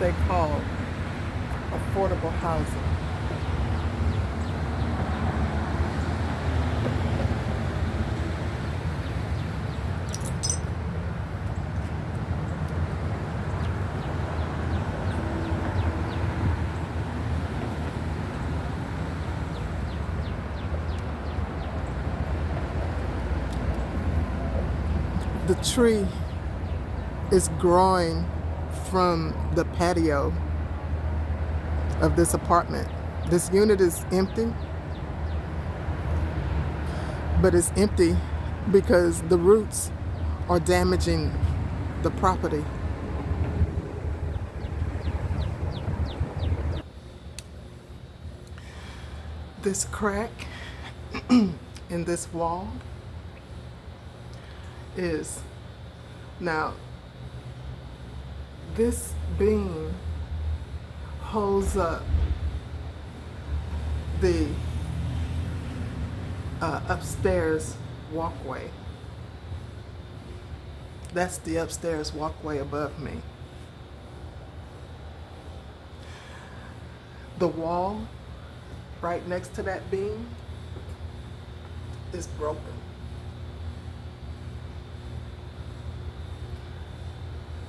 they call affordable housing. The tree is growing from the patio of this apartment. This unit is empty, but it's empty because the roots are damaging the property. This crack in this wall is now this beam holds up the upstairs walkway. That's the upstairs walkway above me. The wall right next to that beam is broken.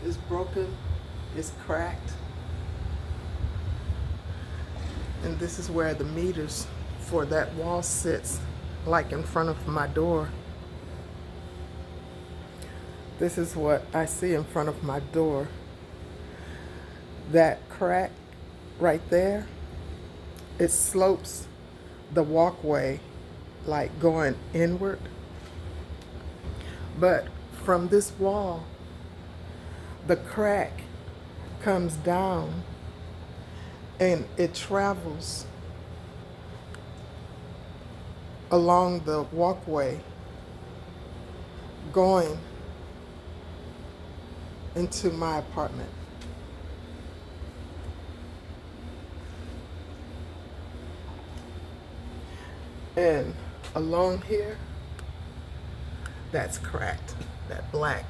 It's broken, it's cracked, and this is where the meters for that wall sits, like in front of my door. This is what I see in front of my door. That crack right there, it slopes the walkway like going inward. But from this wall, the crack comes down and it travels along the walkway going into my apartment. And along here, that's cracked. That black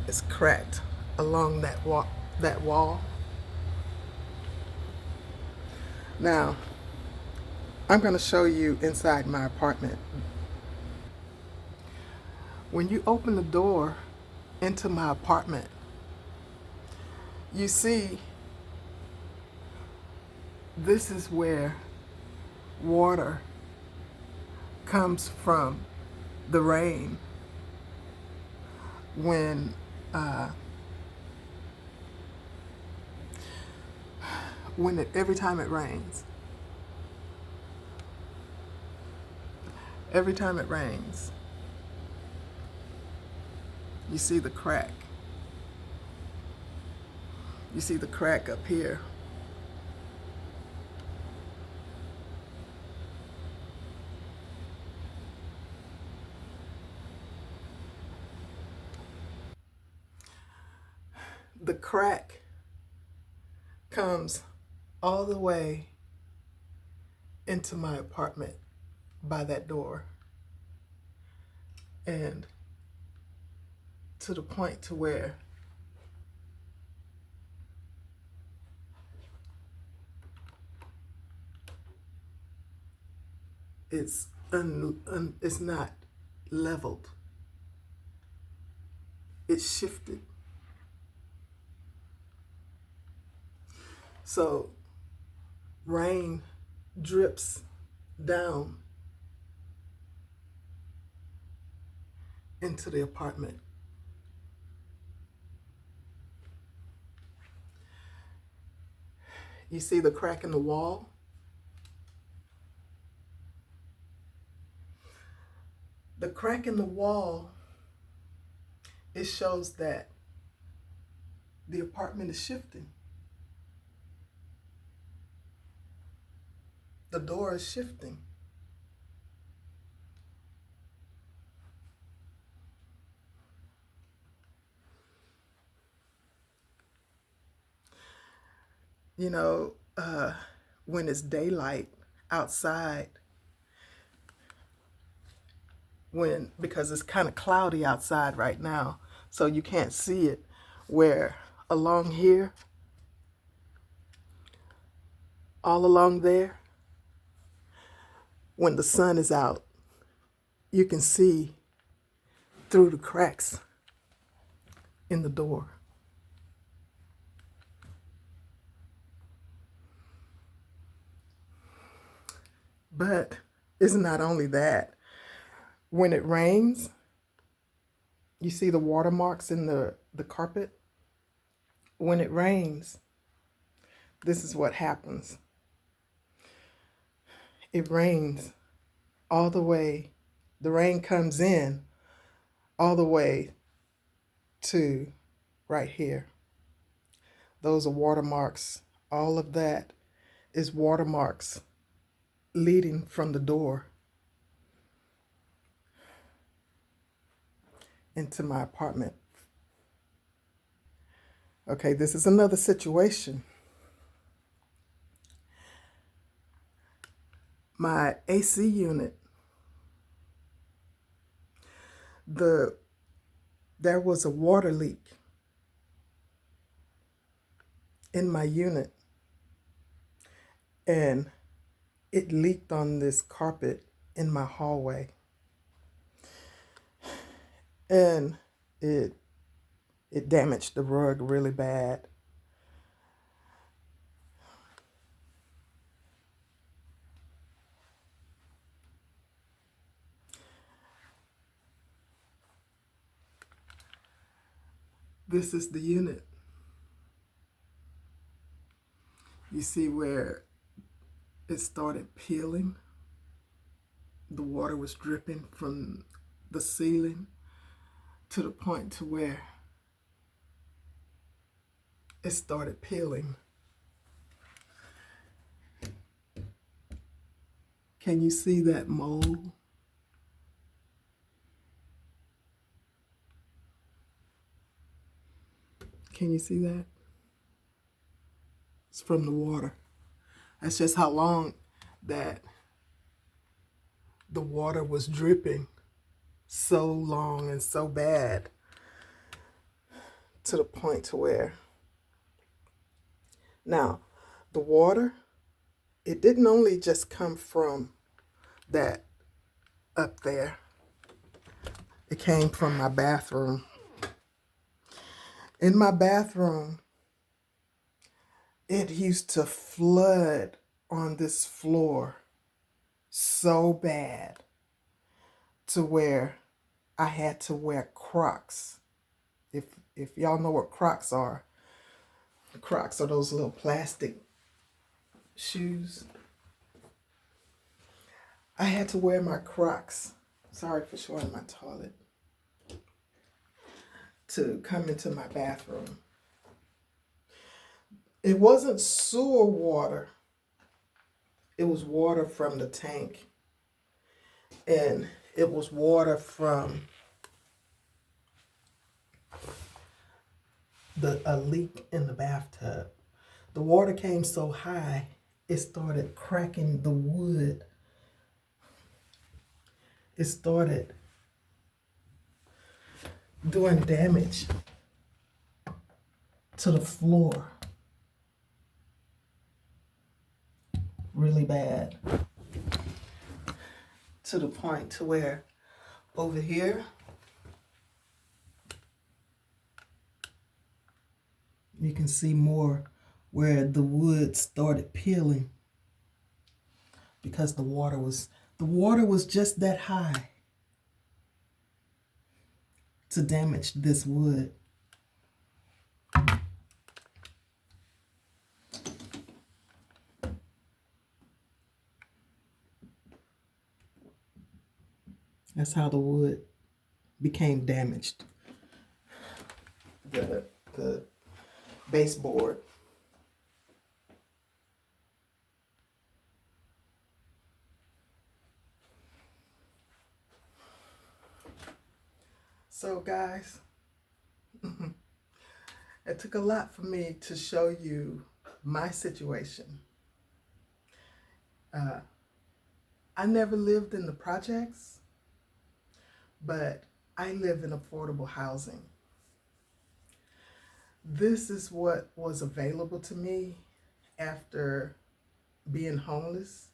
is cracked along that wall. Now, I'm going to show you inside my apartment. When you open the door into my apartment, you see this is where water comes from the rain when every time it rains. Every time it rains, you see the crack. You see the crack up here. The crack comes all the way into my apartment by that door, and to the point to where it's not leveled. It's shifted. So rain drips down into the apartment. You see the crack in the wall? The crack in the wall, it shows that the apartment is shifting. The door is shifting. You know, when it's daylight outside, because it's kind of cloudy outside right now, so you can't see it, where along here, all along there, when the sun is out, you can see through the cracks in the door. But it's not only that. When it rains, you see the watermarks in the carpet? When it rains, this is what happens. It rains all the way, the rain comes in all the way to right here. Those are watermarks. All of that is watermarks leading from the door into my apartment. Okay, this is another situation. My AC unit, there was a water leak in my unit, and it leaked on this carpet in my hallway. And it damaged the rug really bad. This is the unit. You see where it started peeling? The water was dripping from the ceiling to the point to where it started peeling. Can you see that mold? Can you see that? It's from the water. That's just how long that the water was dripping so long and so bad, to the point to where now the water, it didn't only just come from that up there. It came from my bathroom. In my bathroom, it used to flood on this floor so bad to where I had to wear Crocs. If y'all know what Crocs are those little plastic shoes. I had to wear my Crocs. Sorry for showing my toilet. To come into my bathroom. It wasn't sewer water. It was water from the tank. And it was water from a leak in the bathtub. The water came so high, it started cracking the wood. It started doing damage to the floor really bad, to the point to where over here you can see more where the wood started peeling because the water was just that high to damage this wood. That's how the wood became damaged. The baseboard. So guys, it took a lot for me to show you my situation. I never lived in the projects, but I live in affordable housing. This is what was available to me after being homeless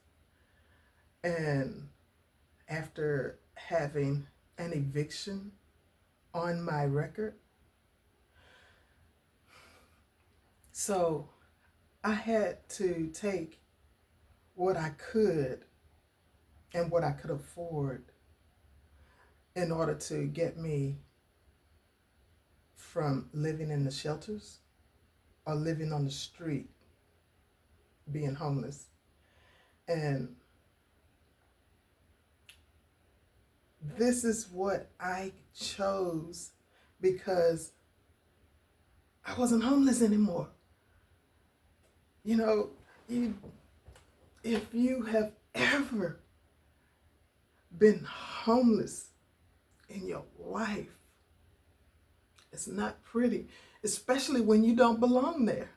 and after having an eviction on my record. So I had to take what I could and what I could afford in order to get me from living in the shelters or living on the street, being homeless. And this is what I chose because I wasn't homeless anymore. You know, you, if you have ever been homeless in your life, it's not pretty, especially when you don't belong there.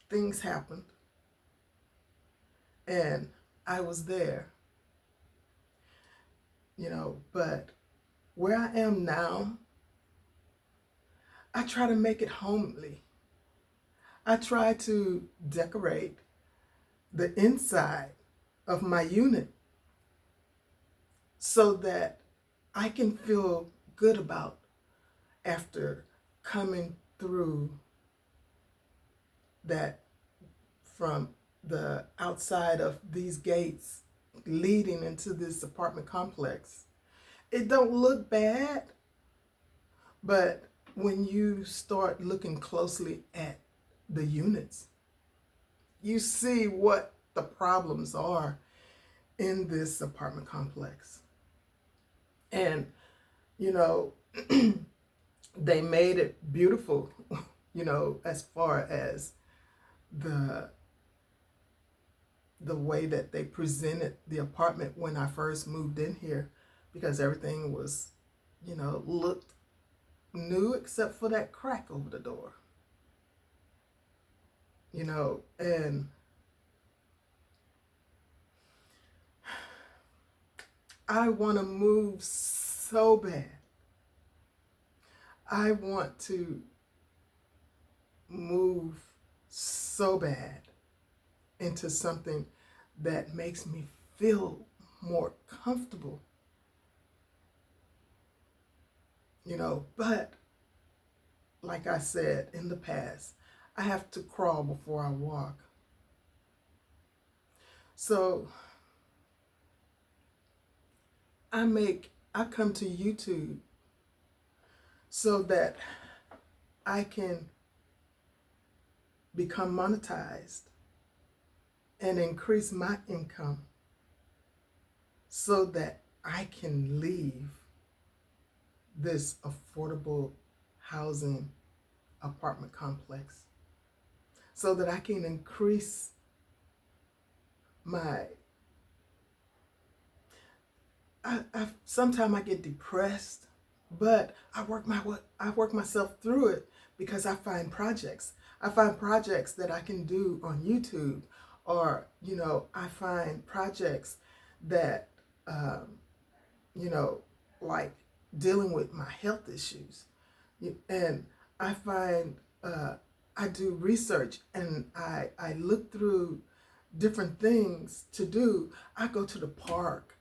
Things happened, and I was there, but where I am now, I try to make it homely. I try to decorate the inside of my unit so that I can feel good about after coming through that from the outside of these gates leading into this apartment complex. It don't look bad, but when you start looking closely at the units, you see what the problems are in this apartment complex. And, you know, they made it beautiful, as far as the way that they presented the apartment when I first moved in here, because everything was, looked new except for that crack over the door. And I want to move so bad. I want to move so bad into something that makes me feel more comfortable. But like I said in the past, I have to crawl before I walk. So I come to YouTube so that I can become monetized and increase my income so that I can leave this affordable housing apartment complex, so that I can increase my sometimes I get depressed, but I work myself through it because I find projects. I find projects that I can do on YouTube, or I find projects that like dealing with my health issues, and I find I do research, and I look through different things to do. I go to the park.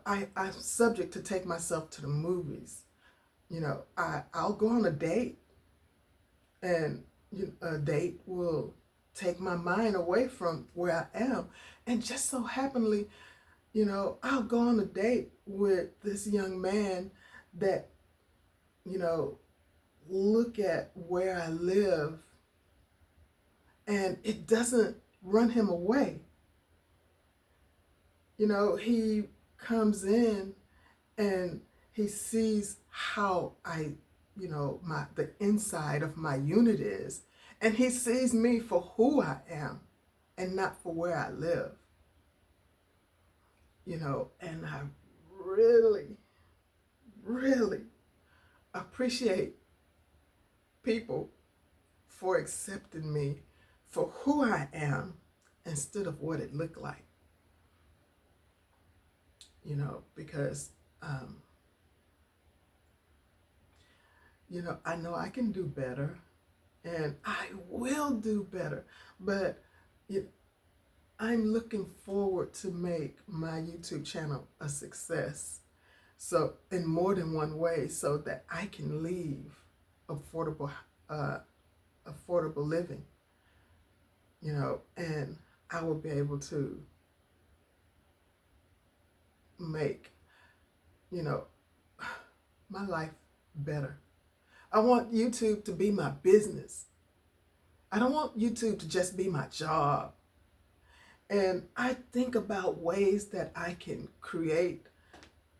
I'm subject to take myself to the movies. I'll go on a date, and a date will take my mind away from where I am. And just so happenly, I'll go on a date with this young man that, look at where I live, and it doesn't run him away. He comes in and he sees how the inside of my unit is, and he sees me for who I am and not for where I live. And I really, really appreciate people for accepting me for who I am instead of what it looked like. Because I know I can do better, and I will do better. But I'm looking forward to make my YouTube channel a success. So in more than one way, so that I can leave affordable, uh, affordable living, and I will be able to make, you know, my life better. I want YouTube to be my business. I don't want YouTube to just be my job. And I think about ways that I can create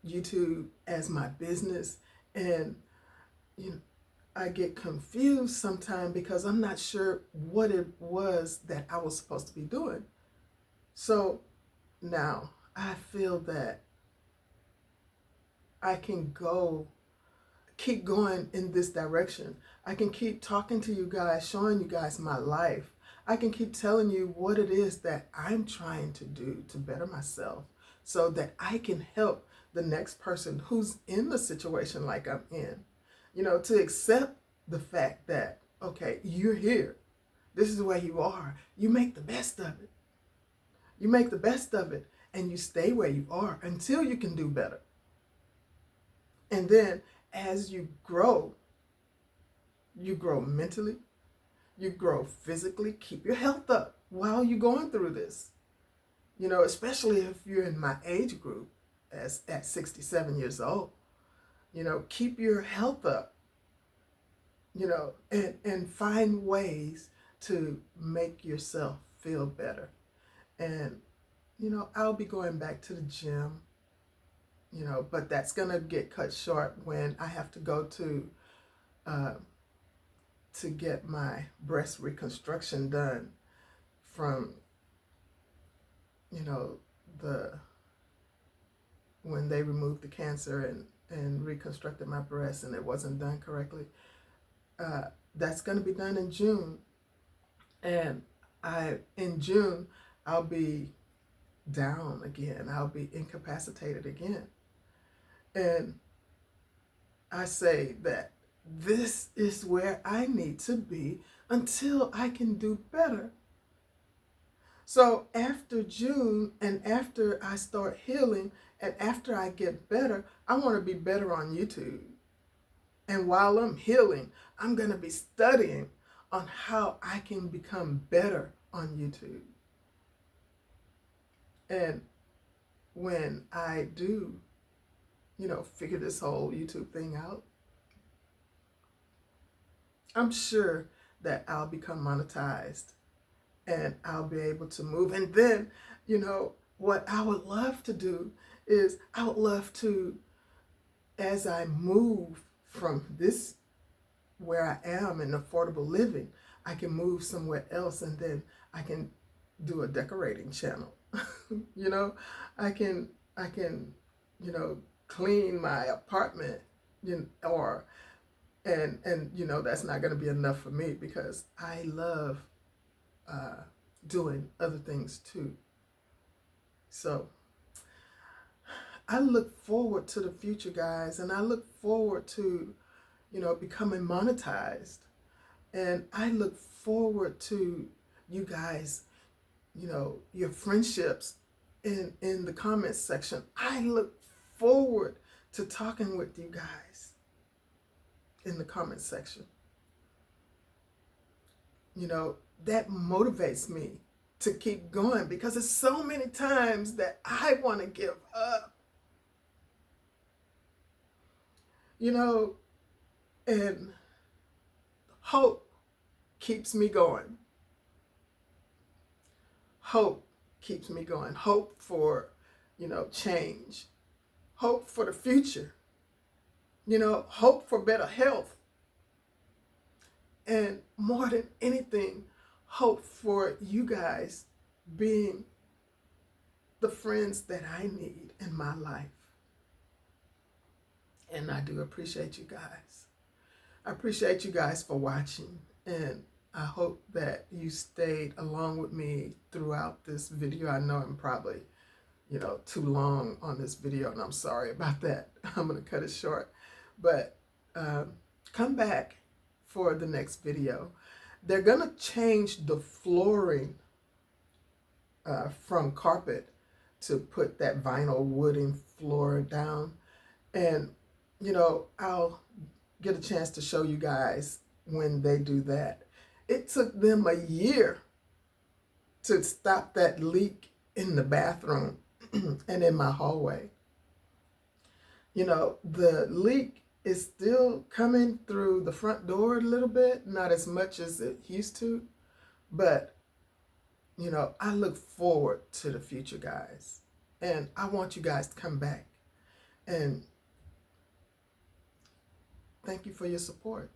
YouTube as my business. And, you know, I get confused sometimes because I'm not sure what it was that I was supposed to be doing. So now I feel that I can keep going in this direction. I can keep talking to you guys, showing you guys my life. I can keep telling you what it is that I'm trying to do to better myself so that I can help the next person who's in the situation like I'm in. To accept the fact that, okay, you're here. This is where you are. You make the best of it. You make the best of it and you stay where you are until you can do better. And then as you grow mentally, you grow physically. Keep your health up while you're going through this. Especially if you're in my age group at 67 years old. Keep your health up, and find ways to make yourself feel better. And, I'll be going back to the gym, but that's going to get cut short when I have to go to get my breast reconstruction done from, when they removed the cancer and reconstructed my breast and it wasn't done correctly. That's going to be done in June. And in June, I'll be down again. I'll be incapacitated again. And I say that this is where I need to be until I can do better. So after June and after I start healing and after I get better, I want to be better on YouTube. And while I'm healing, I'm going to be studying on how I can become better on YouTube. And when I do, figure this whole YouTube thing out, I'm sure that I'll become monetized and I'll be able to move. And then, what I would love to do is I would love to, as I move from this where I am in affordable living, I can move somewhere else and then I can do a decorating channel. I can clean my apartment, or and that's not going to be enough for me because I love doing other things too. So I look forward to the future, guys, and I look forward to becoming monetized, and I look forward to you guys, your friendships in the comments section. I look forward to talking with you guys in the comments section. That motivates me to keep going because there's so many times that I want to give up. And hope keeps me going. Hope keeps me going. Hope for, change. Hope for the future. Hope for better health. And more than anything, hope for you guys being the friends that I need in my life. And I do appreciate you guys. I appreciate you guys for watching. And I hope that you stayed along with me throughout this video. I know I'm probably, too long on this video, and I'm sorry about that. I'm going to cut it short. But come back for the next video. They're gonna change the flooring from carpet to put that vinyl wooden floor down. And, you know, I'll get a chance to show you guys when they do that. It took them a year to stop that leak in the bathroom and in my hallway. You know, the leak is still coming through the front door a little bit, not as much as it used to, but you know, I look forward to the future, guys. And I want you guys to come back. And thank you for your support.